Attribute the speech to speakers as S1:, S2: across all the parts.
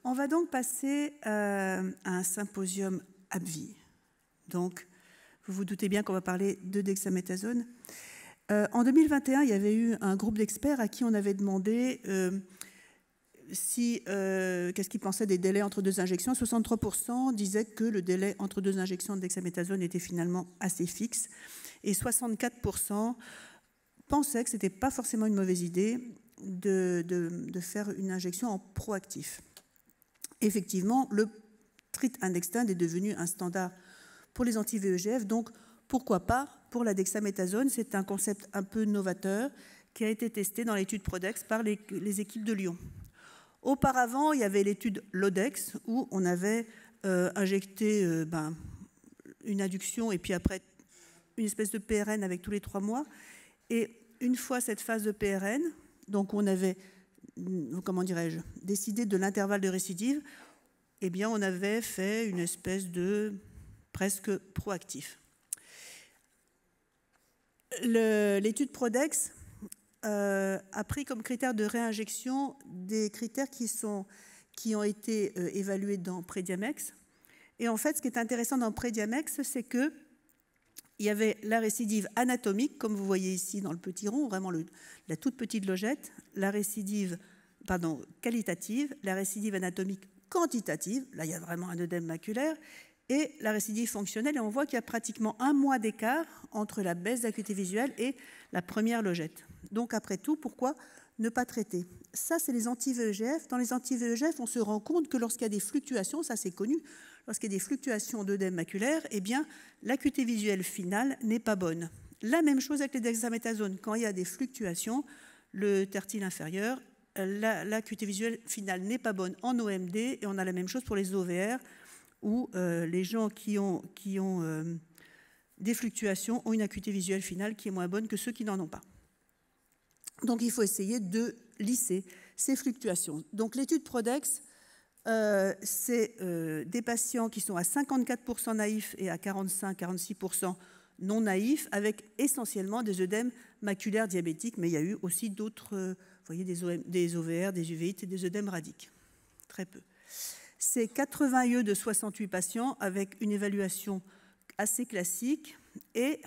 S1: On va donc passer à un symposium AbbVie. Donc, vous vous doutez bien qu'on va parler de dexaméthasone. En 2021, il y avait eu un groupe d'experts à qui on avait demandé qu'est-ce qu'ils pensaient des délais entre deux injections. 63% disaient que le délai entre deux injections de dexaméthasone était finalement assez fixe. Et 64% pensaient que ce n'était pas forcément une mauvaise idée de faire une injection en proactif. Effectivement, le trit-indextin est devenu un standard pour les anti-VEGF, donc pourquoi pas pour la dexaméthasone. C'est un concept un peu novateur qui a été testé dans l'étude PRODEX par les équipes de Lyon. Auparavant, il y avait l'étude LODEX où on avait injecté une induction et puis après une espèce de PRN avec tous les 3 mois. Et une fois cette phase de PRN, donc on avait, comment dirais-je, décidé de l'intervalle de récidive, eh bien on avait fait une espèce de presque proactif. L'étude PRODEX a pris comme critère de réinjection des critères qui ont été évalués dans Prediamex. Et en fait, ce qui est intéressant dans Prediamex, c'est que il y avait la récidive anatomique, comme vous voyez ici dans le petit rond, vraiment la toute petite logette, la récidive qualitative, la récidive anatomique quantitative, là il y a vraiment un œdème maculaire, et la récidive fonctionnelle, et on voit qu'il y a pratiquement 1 mois d'écart entre la baisse d'acuité visuelle et la première logette. Donc après tout, pourquoi ne pas traiter? Ça, c'est les anti-VEGF. Dans les anti-VEGF, on se rend compte que lorsqu'il y a des fluctuations, ça c'est connu, lorsqu'il y a des fluctuations d'œdème maculaire, eh bien, l'acuité visuelle finale n'est pas bonne. La même chose avec les dexaméthasone. Quand il y a des fluctuations, le tertile inférieur, l'acuité visuelle finale n'est pas bonne en OMD, et on a la même chose pour les OVR, où les gens qui ont des fluctuations ont une acuité visuelle finale qui est moins bonne que ceux qui n'en ont pas. Donc il faut essayer de lisser ces fluctuations. Donc l'étude PRODEX, c'est des patients qui sont à 54% naïfs et à 45-46% non naïfs, avec essentiellement des œdèmes maculaires diabétiques, mais il y a eu aussi d'autres, vous voyez, des OVR, des uveites et des œdèmes radiques. Très peu. C'est 80 IE de 68 patients avec une évaluation assez classique. Et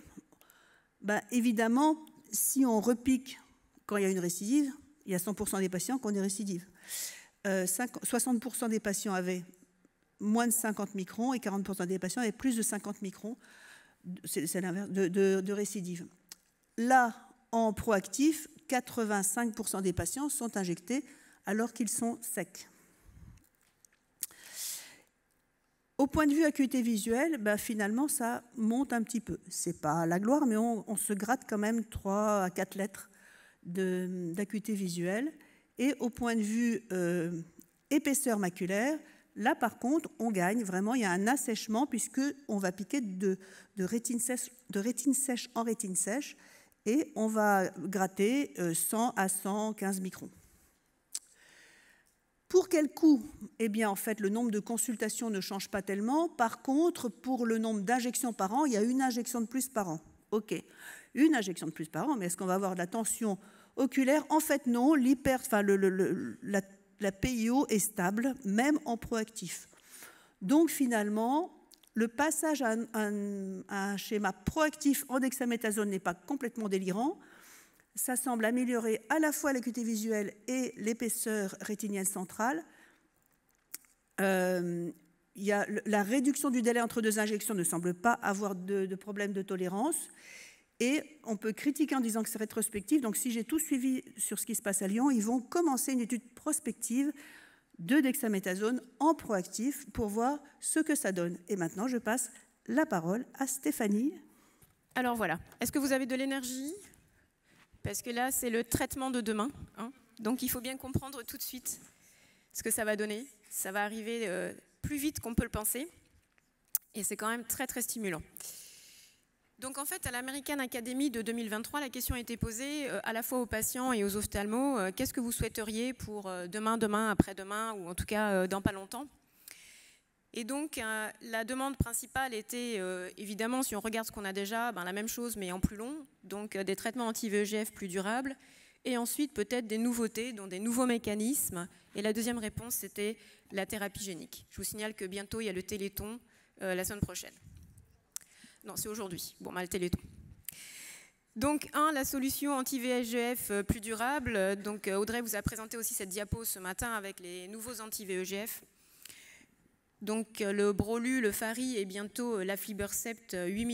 S1: évidemment, si on repique quand il y a une récidive, il y a 100% des patients qui ont des récidives. 60% des patients avaient moins de 50 microns et 40% des patients avaient plus de 50 microns, c'est l'inverse, de récidive. Là, en proactif, 85% des patients sont injectés alors qu'ils sont secs. Au point de vue acuité visuelle, finalement, ça monte un petit peu. Ce n'est pas la gloire, mais on se gratte quand même 3 à 4 lettres d'acuité visuelle. Et au point de vue épaisseur maculaire, là, par contre, on gagne. Vraiment, il y a un assèchement puisqu'on va piquer de rétine sèche en rétine sèche et on va gratter 100 à 115 microns. Pour quel coût? Eh bien, en fait, le nombre de consultations ne change pas tellement. Par contre, pour le nombre d'injections par an, il y a une injection de plus par an. OK, une injection de plus par an, mais est-ce qu'on va avoir de la tension oculaire? En fait, non. La PIO est stable, même en proactif. Donc, finalement, le passage à un schéma proactif en dexaméthasone n'est pas complètement délirant. Ça semble améliorer à la fois l'acuité visuelle et l'épaisseur rétinienne centrale. La réduction du délai entre deux injections ne semble pas avoir de problème de tolérance. Et on peut critiquer en disant que c'est rétrospectif. Donc si j'ai tout suivi sur ce qui se passe à Lyon, ils vont commencer une étude prospective de dexaméthasone en proactif pour voir ce que ça donne. Et maintenant, je passe la parole à Stéphanie.
S2: Alors voilà, est-ce que vous avez de l'énergie ? Parce que là, c'est le traitement de demain. Donc, il faut bien comprendre tout de suite ce que ça va donner. Ça va arriver plus vite qu'on peut le penser. Et c'est quand même très, très stimulant. Donc, en fait, à l'American Academy de 2023, la question a été posée à la fois aux patients et aux ophtalmos. Qu'est-ce que vous souhaiteriez pour demain, après-demain, ou en tout cas dans pas longtemps ? Et donc, la demande principale était, évidemment, si on regarde ce qu'on a déjà, la même chose, mais en plus long, donc des traitements anti-VEGF plus durables, Et ensuite, peut-être des nouveautés, dont des nouveaux mécanismes. Et la deuxième réponse, c'était la thérapie génique. Je vous signale que bientôt, il y a le Téléthon la semaine prochaine. Non, c'est aujourd'hui. Bon, le Téléthon. Donc, la solution anti-VEGF plus durable. Donc, Audrey vous a présenté aussi cette diapo ce matin avec les nouveaux anti-VEGF. Donc, le Brolu, le Fari et bientôt l'Aflibercept 8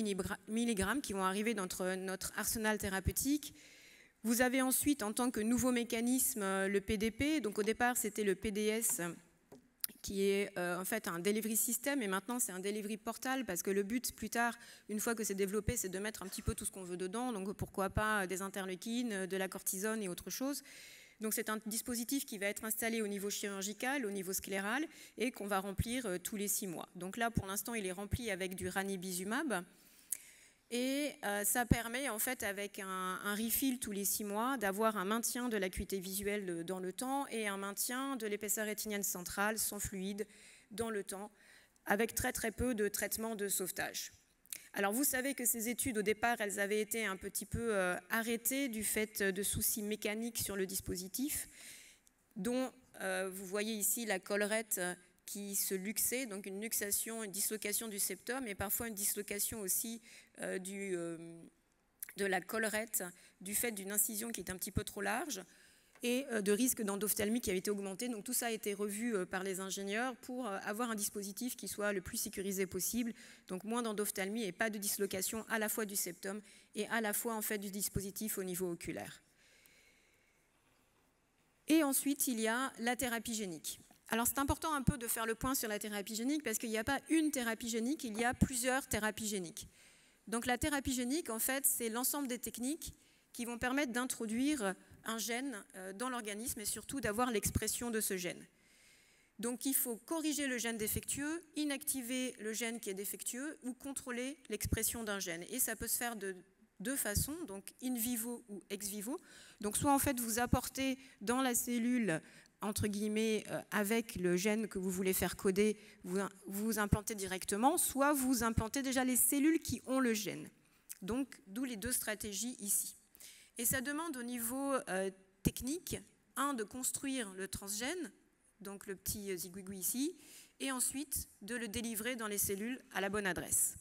S2: mg qui vont arriver dans notre arsenal thérapeutique. Vous avez ensuite, en tant que nouveau mécanisme, le PDP. Donc, au départ, c'était le PDS qui est en fait un delivery system, et maintenant c'est un delivery portal, parce que le but plus tard, une fois que c'est développé, c'est de mettre un petit peu tout ce qu'on veut dedans, donc pourquoi pas des interleukines, de la cortisone et autre chose. Donc c'est un dispositif qui va être installé au niveau chirurgical, au niveau scléral, et qu'on va remplir tous les 6 mois. Donc là, pour l'instant, il est rempli avec du ranibizumab. Et ça permet, en fait, avec un refill tous les 6 mois, d'avoir un maintien de l'acuité visuelle dans le temps et un maintien de l'épaisseur rétinienne centrale sans fluide dans le temps, avec très très peu de traitement de sauvetage. Alors vous savez que ces études, au départ, elles avaient été un petit peu arrêtées du fait de soucis mécaniques sur le dispositif, dont vous voyez ici la collerette qui se luxait, donc une luxation, une dislocation du septum et parfois une dislocation aussi de la collerette du fait d'une incision qui est un petit peu trop large et de risque d'endophthalmie qui avait été augmenté. Donc tout ça a été revu par les ingénieurs pour avoir un dispositif qui soit le plus sécurisé possible, donc moins d'endophthalmie et pas de dislocation à la fois du septum et à la fois en fait du dispositif au niveau oculaire. Et ensuite, il y a la thérapie génique. Alors c'est important un peu de faire le point sur la thérapie génique parce qu'il n'y a pas une thérapie génique, il y a plusieurs thérapies géniques. Donc la thérapie génique, en fait, c'est l'ensemble des techniques qui vont permettre d'introduire un gène dans l'organisme et surtout d'avoir l'expression de ce gène. Donc il faut corriger le gène défectueux, inactiver le gène qui est défectueux ou contrôler l'expression d'un gène. Et ça peut se faire de deux façons, donc in vivo ou ex vivo. Donc soit en fait vous apportez dans la cellule entre guillemets, avec le gène que vous voulez faire coder, vous implantez directement, soit vous implantez déjà les cellules qui ont le gène. Donc, d'où les deux stratégies ici. Et ça demande au niveau technique, de construire le transgène, donc le petit zigouigou ici, et ensuite de le délivrer dans les cellules à la bonne adresse.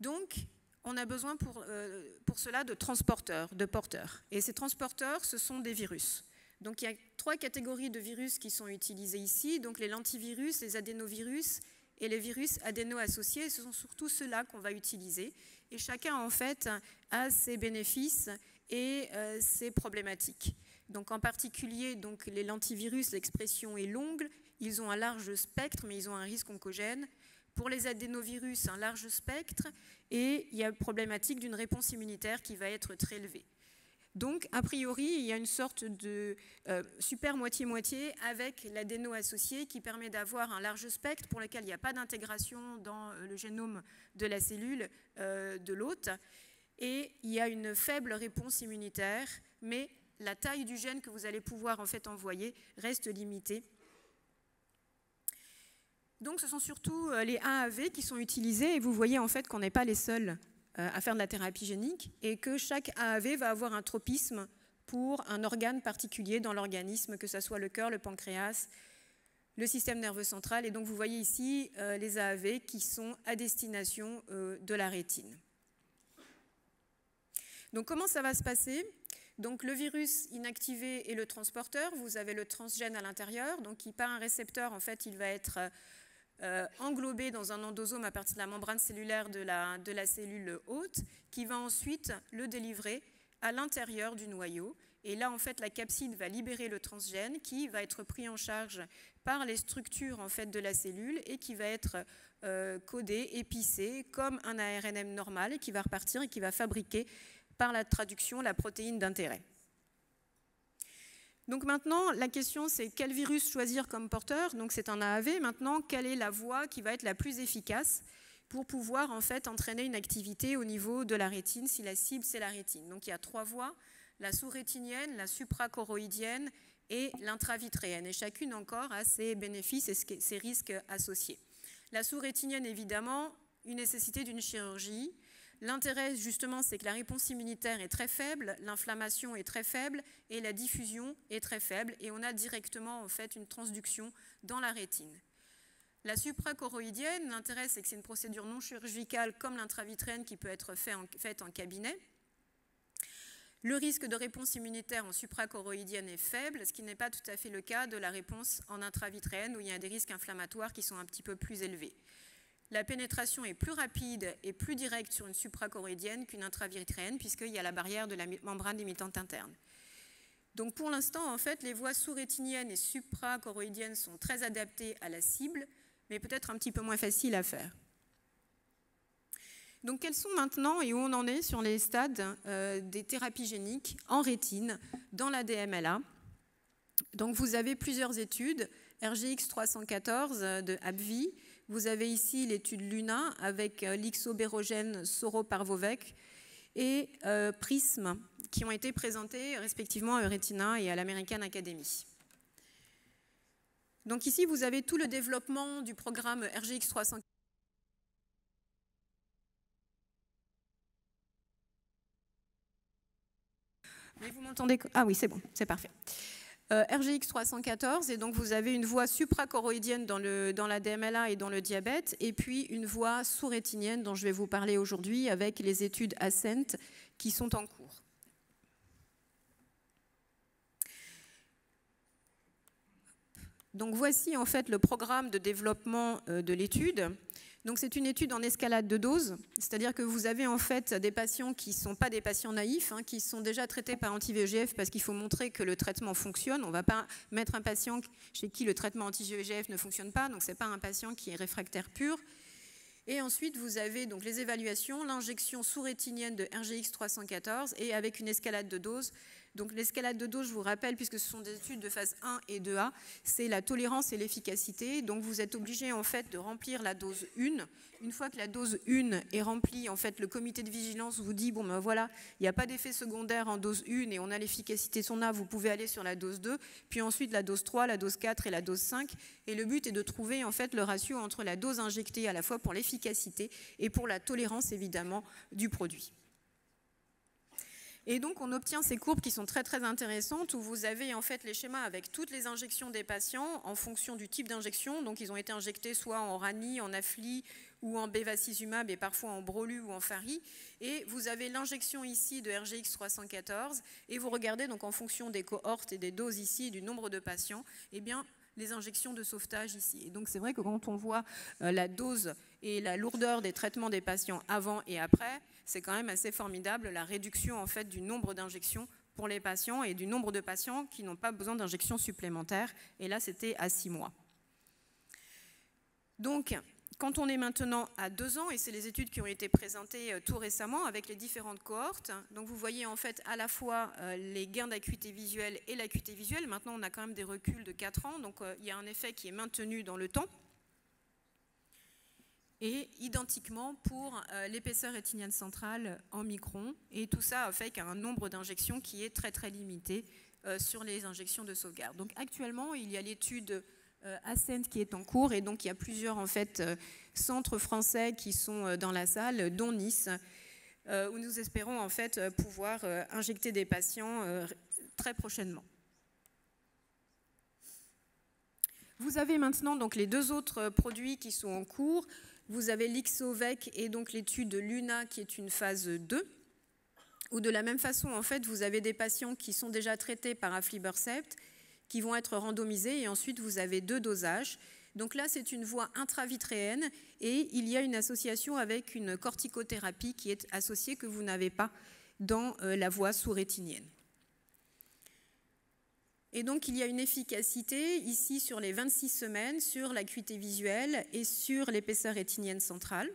S2: Donc, on a besoin pour cela de transporteurs, de porteurs. Et ces transporteurs, ce sont des virus. Donc il y a 3 catégories de virus qui sont utilisées ici, donc les lentivirus, les adénovirus et les virus adéno-associés. Ce sont surtout ceux-là qu'on va utiliser. Et chacun, en fait, a ses bénéfices et ses problématiques. Donc en particulier, donc, les lentivirus, l'expression est longue, ils ont un large spectre, mais ils ont un risque oncogène. Pour les adénovirus, un large spectre, et il y a une problématique d'une réponse immunitaire qui va être très élevée. Donc, a priori, il y a une sorte de super moitié-moitié avec l'adéno associé qui permet d'avoir un large spectre pour lequel il n'y a pas d'intégration dans le génome de la cellule de l'hôte. Et il y a une faible réponse immunitaire, mais la taille du gène que vous allez pouvoir en fait envoyer reste limitée. Donc ce sont surtout les AAV qui sont utilisés et vous voyez en fait qu'on n'est pas les seuls à faire de la thérapie génique et que chaque AAV va avoir un tropisme pour un organe particulier dans l'organisme, que ce soit le cœur, le pancréas, le système nerveux central. Et donc vous voyez ici les AAV qui sont à destination de la rétine. Donc comment ça va se passer ? Donc le virus inactivé est le transporteur, vous avez le transgène à l'intérieur, donc par un récepteur, en fait, il va être englobé dans un endosome à partir de la membrane cellulaire de la cellule hôte, qui va ensuite le délivrer à l'intérieur du noyau. Et là, en fait, la capside va libérer le transgène qui va être pris en charge par les structures en fait, de la cellule et qui va être codé, épicé comme un ARNM normal et qui va repartir et qui va fabriquer par la traduction la protéine d'intérêt. Donc maintenant, la question c'est quel virus choisir comme porteur. Donc c'est un AAV. Maintenant, quelle est la voie qui va être la plus efficace pour pouvoir en fait entraîner une activité au niveau de la rétine si la cible c'est la rétine. Donc il y a 3 voies, la sous-rétinienne, la suprachoroïdienne et l'intravitréenne. Et chacune encore a ses bénéfices et ses risques associés. La sous-rétinienne, évidemment, une nécessité d'une chirurgie. L'intérêt, justement, c'est que la réponse immunitaire est très faible, l'inflammation est très faible et la diffusion est très faible. Et on a directement, en fait, une transduction dans la rétine. La suprachoroïdienne, l'intérêt, c'est que c'est une procédure non chirurgicale comme l'intravitréenne qui peut être faite en cabinet. Le risque de réponse immunitaire en suprachoroïdienne est faible, ce qui n'est pas tout à fait le cas de la réponse en intravitréenne où il y a des risques inflammatoires qui sont un petit peu plus élevés. La pénétration est plus rapide et plus directe sur une suprachoroïdienne qu'une intravitréenne puisqu'il y a la barrière de la membrane limitante interne. Donc pour l'instant, en fait, les voies sous-rétiniennes et suprachoroïdiennes sont très adaptées à la cible, mais peut-être un petit peu moins faciles à faire. Donc quels sont maintenant et où on en est sur les stades des thérapies géniques en rétine dans la DMLA? Donc vous avez plusieurs études, RGX 314 de AbbVie, vous avez ici l'étude LUNA avec l'ixobérogène soroparvovec et PRISM qui ont été présentées respectivement à Euretina et à l'American Academy. Donc ici vous avez tout le développement du programme RGX 314. Mais vous m'entendez? Ah oui, c'est bon, c'est parfait. RGX 314, et donc vous avez une voie suprachoroïdienne dans la DMLA et dans le diabète, et puis une voie sous-rétinienne dont je vais vous parler aujourd'hui avec les études ASCENT qui sont en cours. Donc voici en fait le programme de développement de l'étude. Donc c'est une étude en escalade de doses, c'est-à-dire que vous avez en fait des patients qui ne sont pas des patients naïfs, qui sont déjà traités par anti-VEGF parce qu'il faut montrer que le traitement fonctionne. On ne va pas mettre un patient chez qui le traitement anti-VEGF ne fonctionne pas, donc ce n'est pas un patient qui est réfractaire pur. Et ensuite, vous avez donc les évaluations, l'injection sous-rétinienne de RGX 314 et avec une escalade de doses. Donc l'escalade de dose, je vous rappelle, puisque ce sont des études de phase 1 et 2A, c'est la tolérance et l'efficacité. Donc vous êtes obligé en fait de remplir la dose 1. Une fois que la dose 1 est remplie, en fait, le comité de vigilance vous dit, bon ben voilà, il n'y a pas d'effet secondaire en dose 1 et on a l'efficacité son A, vous pouvez aller sur la dose 2, puis ensuite la dose 3, la dose 4 et la dose 5. Et le but est de trouver en fait le ratio entre la dose injectée à la fois pour l'efficacité et pour la tolérance évidemment du produit. Et donc, on obtient ces courbes qui sont très, très intéressantes où vous avez en fait les schémas avec toutes les injections des patients en fonction du type d'injection. Donc, ils ont été injectés soit en Rani, en Afli ou en bevacizumab et parfois en Brolu ou en Fari. Et vous avez l'injection ici de RGX 314 et vous regardez donc en fonction des cohortes et des doses ici et du nombre de patients, eh bien, les injections de sauvetage ici. Et donc, c'est vrai que quand on voit la dose et la lourdeur des traitements des patients avant et après, c'est quand même assez formidable la réduction en fait du nombre d'injections pour les patients et du nombre de patients qui n'ont pas besoin d'injections supplémentaires. Et là, c'était à 6 mois. Donc, quand on est maintenant à 2 ans, et c'est les études qui ont été présentées tout récemment avec les différentes cohortes, donc vous voyez en fait à la fois les gains d'acuité visuelle et l'acuité visuelle. Maintenant, on a quand même des reculs de 4 ans, donc il y a un effet qui est maintenu dans le temps. Et identiquement pour l'épaisseur rétinienne centrale en microns. Et tout ça a fait qu'un nombre d'injections qui est très très limité sur les injections de sauvegarde. Donc actuellement, il y a l'étude ASCENT qui est en cours et donc il y a plusieurs en fait, centres français qui sont dans la salle, dont Nice, où nous espérons en fait pouvoir injecter des patients très prochainement. Vous avez maintenant donc les 2 autres produits qui sont en cours. Vous avez l'Ixovec et donc l'étude LUNA qui est une phase 2, où de la même façon, en fait, vous avez des patients qui sont déjà traités par aflibercept, qui vont être randomisés, et ensuite vous avez 2 dosages. Donc là, c'est une voie intravitréenne, et il y a une association avec une corticothérapie qui est associée que vous n'avez pas dans la voie sous-rétinienne. Et donc, il y a une efficacité ici sur les 26 semaines, sur l'acuité visuelle et sur l'épaisseur rétinienne centrale.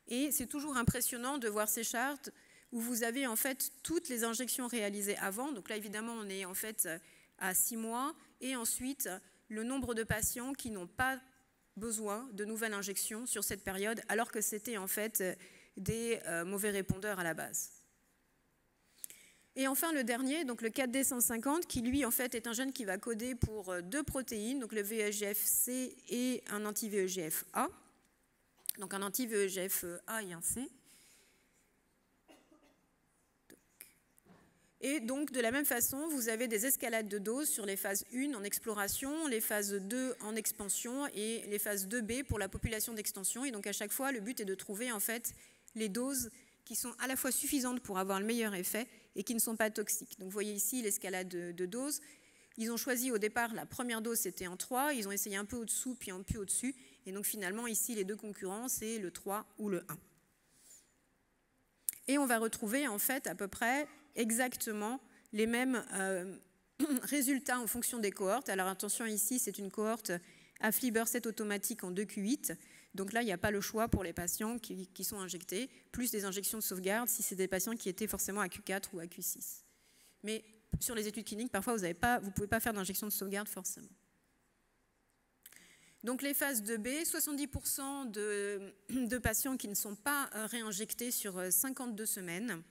S2: Et c'est toujours impressionnant de voir ces chartes où vous avez en fait toutes les injections réalisées avant. Donc là, évidemment, on est en fait à 6 mois. Et ensuite, le nombre de patients qui n'ont pas besoin de nouvelles injections sur cette période, alors que c'était en fait des mauvais répondeurs à la base. Et enfin, le dernier, donc le 4D150, qui lui, en fait, est un gène qui va coder pour 2 protéines, donc le VEGF-C et un anti-VEGF-A. Donc un anti-VEGF-A et un C. Et donc, de la même façon, vous avez des escalades de doses sur les phases 1 en exploration, les phases 2 en expansion et les phases 2B pour la population d'extension. Et donc, à chaque fois, le but est de trouver en fait les doses qui sont à la fois suffisantes pour avoir le meilleur effet et qui ne sont pas toxiques. Donc, vous voyez ici l'escalade de doses. Ils ont choisi au départ, la première dose, c'était en 3. Ils ont essayé un peu au-dessous, puis un peu au-dessus. Et donc, finalement, ici, les deux concurrents, c'est le 3 ou le 1. Et on va retrouver en fait à peu près exactement les mêmes résultats en fonction des cohortes. Alors attention, ici c'est une cohorte aflibercept automatique en 2Q8. Donc là, il n'y a pas le choix pour les patients qui sont injectés, plus des injections de sauvegarde si c'est des patients qui étaient forcément à Q4 ou à Q6. Mais sur les études cliniques, parfois vous ne pouvez pas faire d'injection de sauvegarde forcément. Donc les phases 2B, 70% de patients qui ne sont pas réinjectés sur 52 semaines.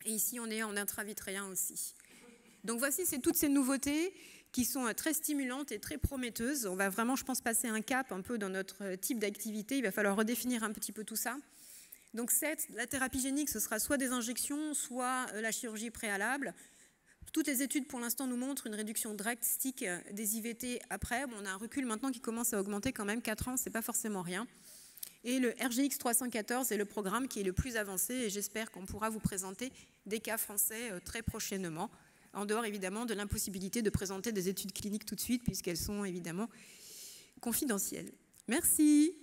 S2: Et ici, on est en intravitréen aussi. Donc voici, c'est toutes ces nouveautés qui sont très stimulantes et très prometteuses. On va vraiment, je pense, passer un cap un peu dans notre type d'activité. Il va falloir redéfinir un petit peu tout ça. Donc la thérapie génique, ce sera soit des injections, soit la chirurgie préalable. Toutes les études pour l'instant nous montrent une réduction drastique des IVT après. Bon, on a un recul maintenant qui commence à augmenter quand même. 4 ans, c'est pas forcément rien. Et le RGX 314 est le programme qui est le plus avancé et j'espère qu'on pourra vous présenter des cas français très prochainement, en dehors évidemment de l'impossibilité de présenter des études cliniques tout de suite puisqu'elles sont évidemment confidentielles. Merci.